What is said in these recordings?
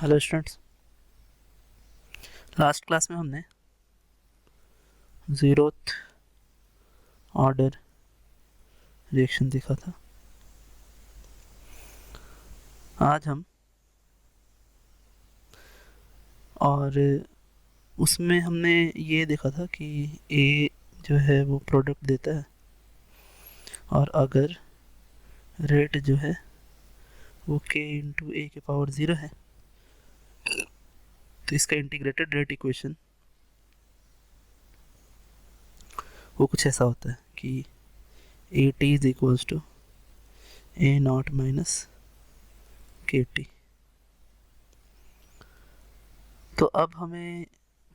Hello students, last class में हमने zeroth order reaction देखा था। आज हम और उसमें हमने ये देखा था कि ए जो है वो प्रोडक्ट देता है और अगर रेट जो है वो k इंटू ए के पावर 0 है तो इसका इंटीग्रेटेड रेट इक्वेशन वो कुछ ऐसा होता है कि A T is equals to A not minus K T. तो अब हमें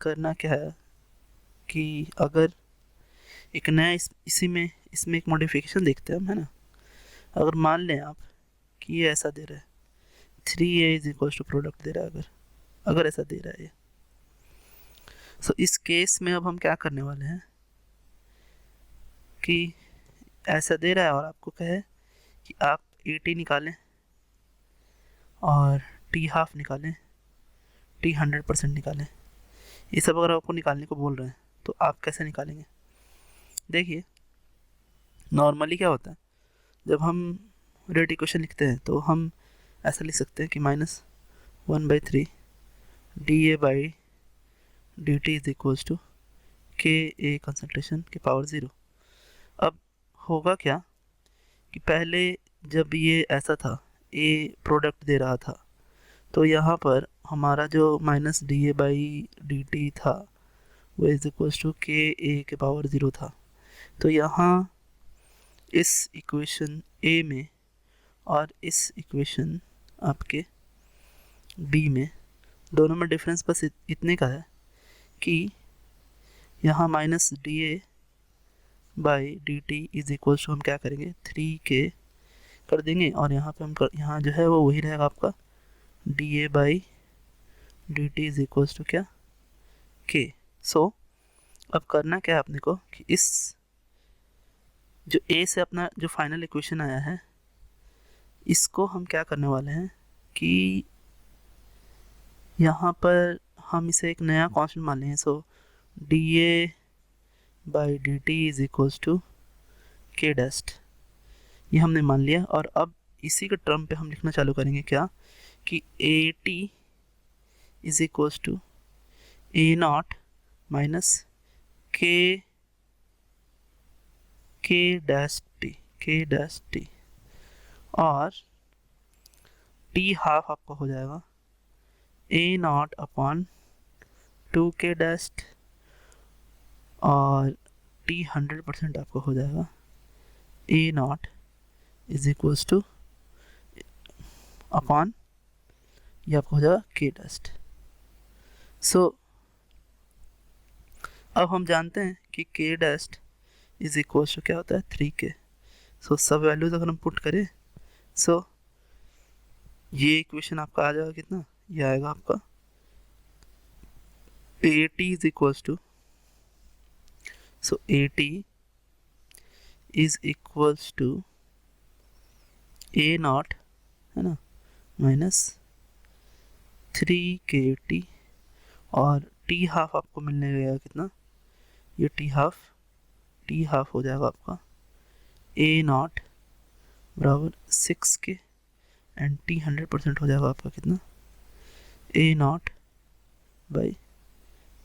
करना क्या है कि अगर एक नया इसमें एक मॉडिफिकेशन देखते हैं हम, है ना। अगर मान लें आप कि ये ऐसा दे रहा है 3a is equal to product दे रहा है, अगर ऐसा दे रहा है ये, तो इस केस में अब हम क्या करने वाले हैं कि ऐसा दे रहा है और आपको कहे कि आप AT निकालें और T हाफ निकालें, T 100% निकालें। ये सब अगर आपको निकालने को बोल रहे हैं तो आप कैसे निकालेंगे? देखिए, नॉर्मली क्या होता है जब हम रेट इक्वेशन लिखते हैं तो हम ऐसा लिख सकते हैं कि -1/3 dA/dt is equals to KA concentration के पावर 0। अब होगा क्या कि पहले जब ये ऐसा था, A प्रोडक्ट दे रहा था, तो यहाँ पर हमारा जो -dA/dt था वो इज इक्वल्स टू KA के पावर 0 था। तो यहाँ इस इक्वेशन A में और इस इक्वेशन आपके B में, दोनों में डिफरेंस बस इतने का है कि यहाँ -dA/dt इज इक्वल्स टू हम क्या करेंगे 3k कर देंगे और यहाँ पे यहाँ जो है वो वही रहेगा आपका dA/dt इज इक्वल्स टू क्या k। सो अब करना क्या है अपने को कि इस जो A से अपना जो फाइनल इक्वेशन आया है इसको हम क्या करने वाले हैं कि यहाँ पर हम इसे एक नया कांस्टेंट मान लें। So dA/dt is equals to k dash, ये हमने मान लिया। और अब इसी के टर्म पे हम लिखना चालू करेंगे क्या कि AT is equals to A not minus k dash T और T हाफ आपका हो जाएगा A not upon 2k dash और T 100% आपका हो जाएगा A not is equals to upon ये आपका हो जाएगा k डस्ट। सो अब हम जानते हैं कि k dash is equals to क्या होता है 3k। सो सब वैल्यूज अगर हम पुट करें सो ये इक्वेशन आपका आ जाएगा कितना, ये आएगा आपका AT is equals to, so AT is equals to A not, है ना, माइनस 3KT और T हाफ आपको मिलने लगेगा कितना, ये T हाफ हो जाएगा आपका A नॉट बराबर 6K एंड T 100% हो जाएगा आपका कितना A नॉट बाई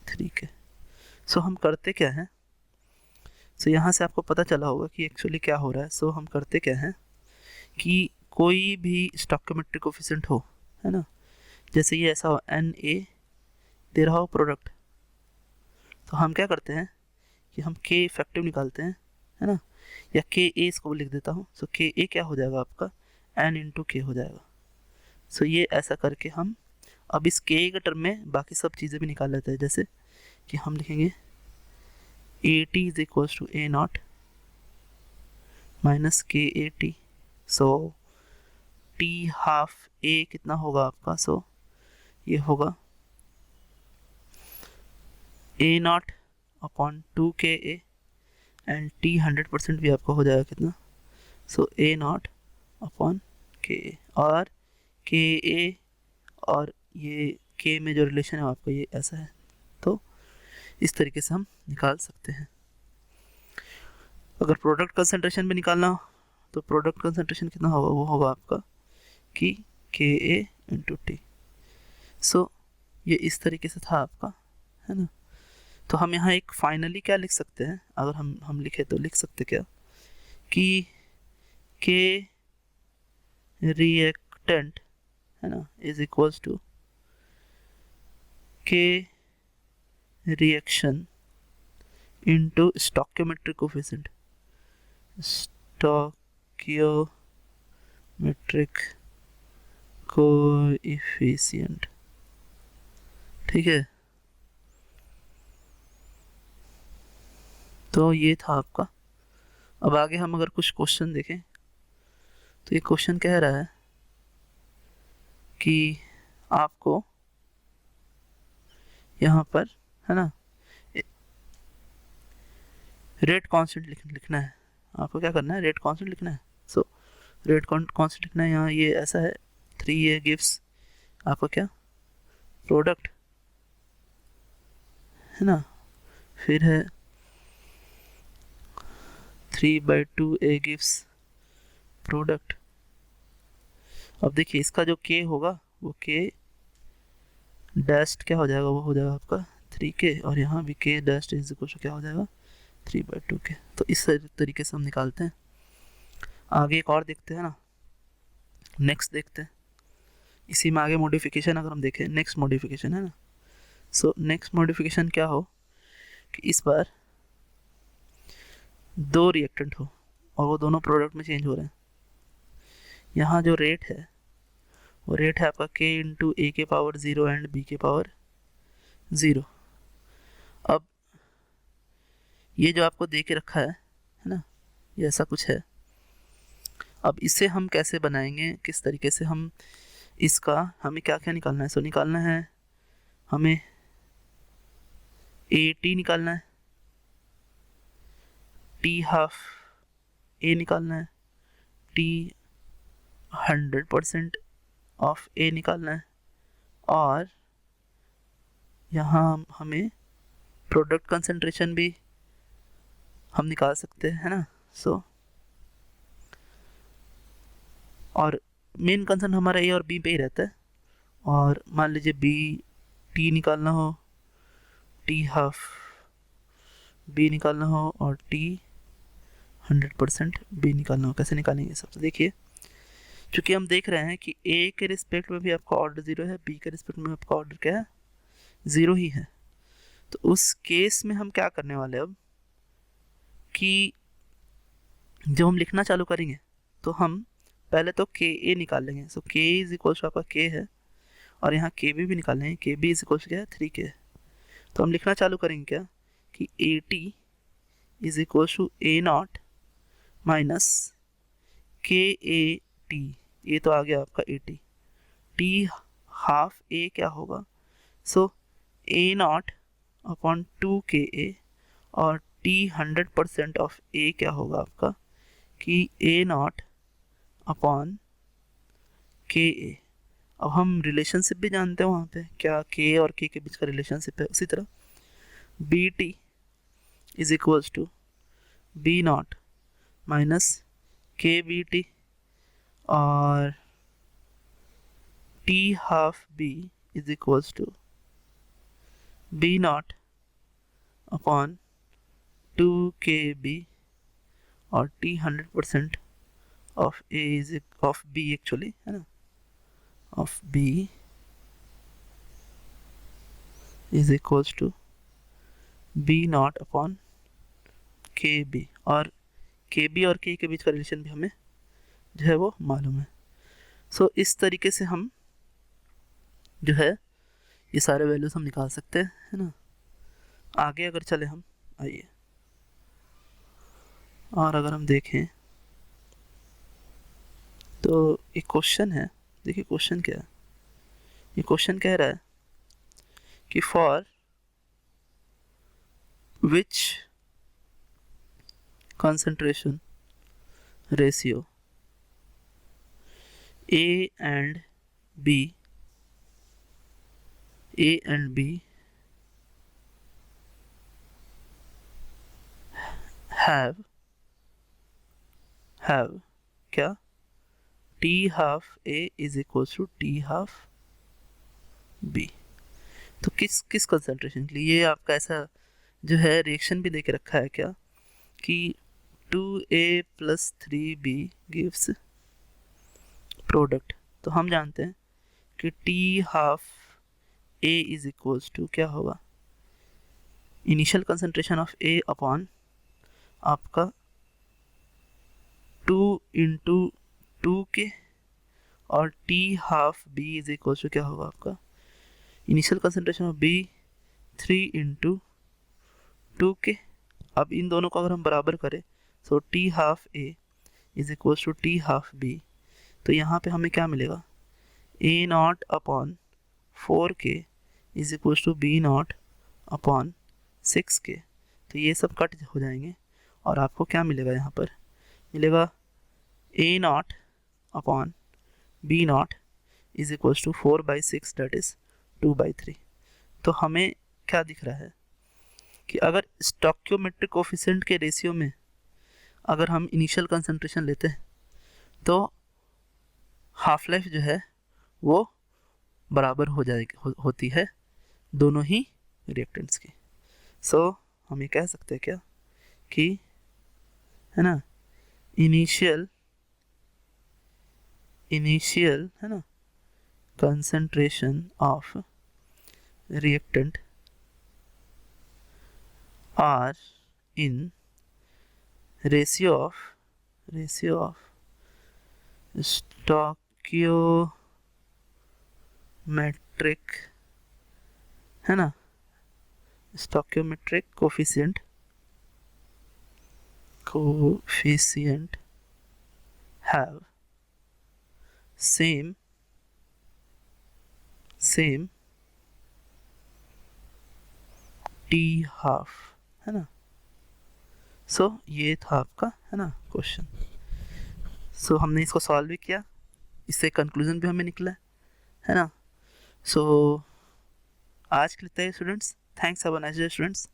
3K। सो हम करते क्या हैं, सो यहाँ से आपको पता चला होगा कि एक्चुअली क्या हो रहा है। सो हम करते क्या हैं कि कोई भी स्टोइकोमेट्रिक कोफिशिएंट हो, है ना, जैसे ये ऐसा हो Na दे रहा हो प्रोडक्ट, तो हम क्या करते हैं कि हम K इफेक्टिव निकालते हैं, है ना, या KA इसको लिख देता हूँ। सो KA क्या हो जाएगा आपका N इंटू K हो जाएगा। सो ये ऐसा करके हम अब इस K के टर्म में बाकी सब चीज़ें भी निकाल लेते हैं, जैसे कि हम लिखेंगे AT is equals to A not minus KAT। So T half A कितना होगा आपका, सो ये होगा A not upon 2KA and T 100% भी आपका हो जाएगा कितना, so A not upon KA और KA और ये के में जो रिलेशन है आपका ये ऐसा है। तो इस तरीके से हम निकाल सकते हैं। अगर प्रोडक्ट कंसंट्रेशन में निकालना हो तो प्रोडक्ट कंसंट्रेशन कितना होगा, वो होगा आपका कि के ए इंटू टी। सो ये इस तरीके से था आपका, है ना। तो हम यहाँ एक फाइनली क्या लिख सकते हैं, अगर हम लिखे तो लिख सकते क्या कि के रिएक्टेंट, है ना, इज इक्वल्स टू के रिएक्शन इंटू स्टोकियोमेट्रिक कोफिशिएंट, स्टोकियोमेट्रिक कोएफिशिएंट, ठीक है। तो ये था आपका। अब आगे हम अगर कुछ क्वेश्चन देखें तो ये क्वेश्चन कह रहा है कि आपको यहाँ पर, है ना, रेट कांस्टेंट लिखना है। आपको क्या करना है, रेट कांस्टेंट लिखना है। सो रेट कांस्टेंट लिखना है। यहाँ ये ऐसा है 3a गिव्स आपका क्या, प्रोडक्ट, है ना, फिर है 3/2a गिव्स प्रोडक्ट। अब देखिए इसका जो k होगा वो k डैस्ट क्या हो जाएगा, वो हो जाएगा आपका 3k, और यहाँ भी k डैस्ट इज इक्वल टू क्या हो जाएगा 3/2k। तो इस तरीके से हम निकालते हैं। आगे एक और देखते हैं ना, नेक्स्ट देखते हैं। इसी में आगे मॉडिफिकेशन अगर हम देखें, नेक्स्ट मॉडिफिकेशन है ना। सो नेक्स्ट मॉडिफिकेशन क्या हो कि इस बार दो रिएक्टेंट हो और वो दोनों प्रोडक्ट में चेंज हो रहे हैं। यहाँ जो रेट है वो रेट है आपका k इंटू ए के पावर 0 एंड b के पावर 0। अब ये जो आपको दे के रखा है ना, ये ऐसा कुछ है। अब इसे हम कैसे बनाएंगे, किस तरीके से हम इसका, हमें क्या क्या निकालना है। सो निकालना है हमें ए टी निकालना है, टी हाफ ए निकालना है, टी 100% ऑफ ए निकालना है, और यहाँ हमें प्रोडक्ट कंसंट्रेशन भी हम निकाल सकते हैं, है ना। सो और मेन कंसर्न हमारा ए और बी पे ही रहता है। और मान लीजिए बी टी निकालना हो, टी हाफ बी निकालना हो, और टी 100% बी निकालना हो। कैसे निकालेंगे सबसे, देखिए चूँकि हम देख रहे हैं कि ए के रिस्पेक्ट में भी आपका ऑर्डर 0 है, बी के रिस्पेक्ट में आपका ऑर्डर क्या है, 0 ही है। तो उस केस में हम क्या करने वाले अब कि जब हम लिखना चालू करेंगे तो हम पहले तो के ए निकाल लेंगे। सो के इज इक्वल टू आपका के है, और यहाँ के बी भी निकाल लेंगे। के बी इज इक्वल टू क्या है 3k। तो हम लिखना चालू करेंगे क्या कि A T is equal to A not minus K A T, ये तो आ गया आपका A T, T half A क्या होगा, सो ए नॉट अपॉन 2k ए, और टी 100% ऑफ ए क्या होगा आपका कि ए नॉट अपॉन के ए। अब हम रिलेशनशिप भी जानते हैं वहाँ पे, क्या के और के बीच का रिलेशनशिप है। उसी तरह B T is equals to B not minus K B T, और T half B is equals to B not upon 2kb, और T 100% of A is of B actually, है ना, of B is equals to B not upon K B, और K B और के बीच का relation भी हमें जो है वो मालूम है। सो इस तरीके से हम जो है ये सारे वैल्यूज हम निकाल सकते हैं, है ना। आगे अगर चले हम, आइए, और अगर हम देखें तो एक क्वेश्चन है। देखिए क्वेश्चन क्या है, ये क्वेश्चन कह रहा है कि for which concentration ratio A and B A and B have क्या T half A is equals to T half B। तो किस किस कंसंट्रेशन के लिए, ये आपका ऐसा जो है रिएक्शन भी देके रखा है क्या कि 2A + 3B गिव्स प्रोडक्ट। तो हम जानते हैं कि T half A is equals to क्या होगा, initial concentration of A upon आपका 2 इंटू 2K, और T half B is equals to क्या होगा आपका initial concentration of B 3 into 2K। अब इन दोनों को अगर हम बराबर करें so T half A is equals to T half B, तो यहाँ पे हमें क्या मिलेगा, A not upon 4K is equals to B not upon 6K। तो ये सब कट हो जाएंगे और आपको क्या मिलेगा, यहाँ पर मिलेगा A not upon B not is equals to 4/6 that is 2/3। तो हमें क्या दिख रहा है कि अगर स्टोइकियोमेट्रिक कोफिशिएंट के रेशियो में अगर हम इनिशियल कंसंट्रेशन लेते हैं तो हाफ लाइफ जो है वो बराबर हो जाएगी होती है दोनों ही रिएक्टेंट्स की। सो हम ये कह सकते हैं क्या कि है ना इनिशियल है ना concentration of reactant are in ratio of stoichiometric है ना stoichiometric coefficient have same T half है ना। सो ये था आपका है ना क्वेश्चन। सो हमने इसको सॉल्व भी किया, इससे कंक्लूजन भी हमें निकला है ना। सो आज के लिए students, thanks, have a nice day students.